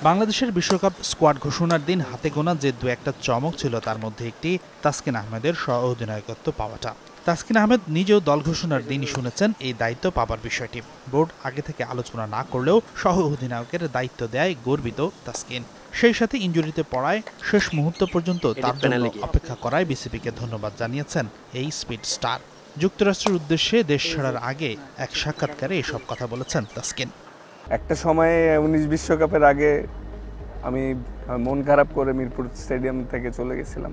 বাংলাদেশের বিশ্বকাপ স্কোয়াড ঘোষণার দিন হাতে গোনা যে দু একটা চমক ছিল তার মধ্যে একটি তাসকিন আহমেদের সহ-অধিনায়কত্ব পাওয়াটা। তাসকিন আহমেদ নিজেও দল ঘোষণার দিনই শুনেছেন এই দায়িত্ব পাবার বিষয়টি। বোর্ড আগে থেকে আলোচনা না করলেও সহ-অধিনায়কের দায়িত্ব দেয় গর্বিত তাসকিন। সেই সাথে ইনজুরিতে পড়ায় শেষ মুহূর্ত পর্যন্ত তার জন্য অপেক্ষা করায় বিসিবিকে ধন্যবাদ জানিয়েছেন এই স্পিড স্টার। যুক্তরাষ্ট্রের উদ্দেশ্যে দেশ ছাড়ার আগে এক সাক্ষাৎকারে এসব কথা বলেছেন তাসকিন। একটা সময়ে 19 বিশ্বকাপের আগে আমি মন খারাপ করে মিরপুর স্টেডিয়াম থেকে চলে গেছিলাম।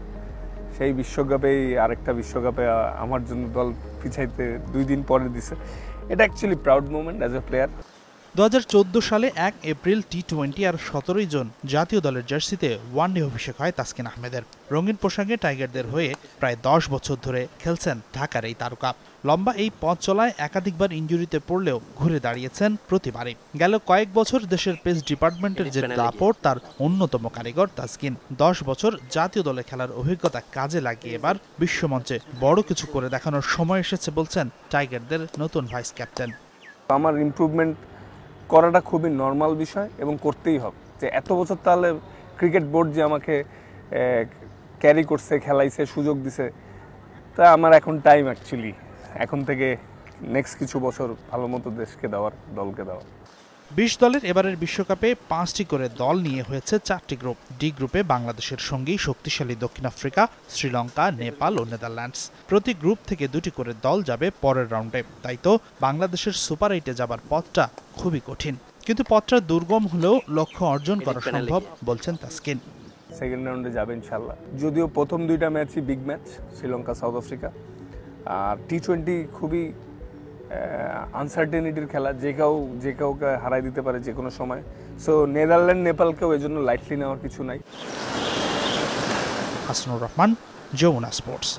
সেই বিশ্বকাপেই আরেকটা বিশ্বকাপে আমার জন্য দল পিছাইতে 2 দিন পরে দিছে। এটা actually proud moment as a player. 2014 সালে 1 এপ্রিল টি-20 আর 17 জন জাতীয় দলের জার্সিতে ওয়ানডে অভিষেক হয় তাসকিন আহমেদের। রঙিন পোশাকে টাইগারদের হয়ে প্রায় 10 বছর ধরে খেলছেন ঢাকার এই তারকা। লম্বা এই পথ চলায় একাধিকবার ইনজুরিতে পড়লেও ঘুরে দাঁড়িয়েছেন প্রতিবারই। গেল কয়েক বছর দেশের পেস ডিপার্টমেন্টের যে দাপট তার অন্যতম কারিগর তাসকিন। 10 বছর জাতীয় দলে খেলার অভিজ্ঞতা কাজে লাগিয়ে এবার বিশ্বমঞ্চে বড় কিছু করে দেখানোর সময় এসেছে বলছেন টাইগারদের নতুন ভাইস ক্যাপ্টেন। আমার ইমপ্রুভমেন্ট করাটা খুবই নর্মাল বিষয় এবং করতেই হবে। যে এত বছর তাহলে ক্রিকেট বোর্ড যে আমাকে ক্যারি করছে, খেলাইছে, সুযোগ দিছে, তা আমার এখন টাইম অ্যাকচুয়ালি এখন থেকে নেক্সট কিছু বছর ভালো মতো দেশকে দেওয়ার, দলকে দেওয়ার। 20 দলের এবারের বিশ্বকাপে 5টি করে দল নিয়ে হয়েছে 4টি গ্রুপ। ডি গ্রুপে বাংলাদেশের সঙ্গেই শক্তিশালী দক্ষিণ আফ্রিকা, শ্রীলঙ্কা, নেপাল ও নেদারল্যান্ডস। প্রতি গ্রুপ থেকে 2টি করে দল যাবে পরের রাউন্ডে। তাই তো বাংলাদেশের সুপার 8-এ যাবার পথটা খুবই কঠিন, কিন্তু পথটা দুর্গম হলেও লক্ষ্য অর্জন করা সম্ভব বলছেন তাসকিন। সেকেন্ড রাউন্ডে যাবে ইনশাল্লাহ। যদিও প্রথম 2টা ম্যাচই big match, Sri Lanka, South Africa. আর টি-20 খুবই আনসার্টেনিটির খেলা, যে কাউকে হারাই দিতে পারে যে কোনো সময়। সো নেদারল্যান্ড, নেপালকেও এজন্য লাইটলি নেওয়ার কিছু নাই। হাসানুর রহমান, যমুনা স্পোর্টস।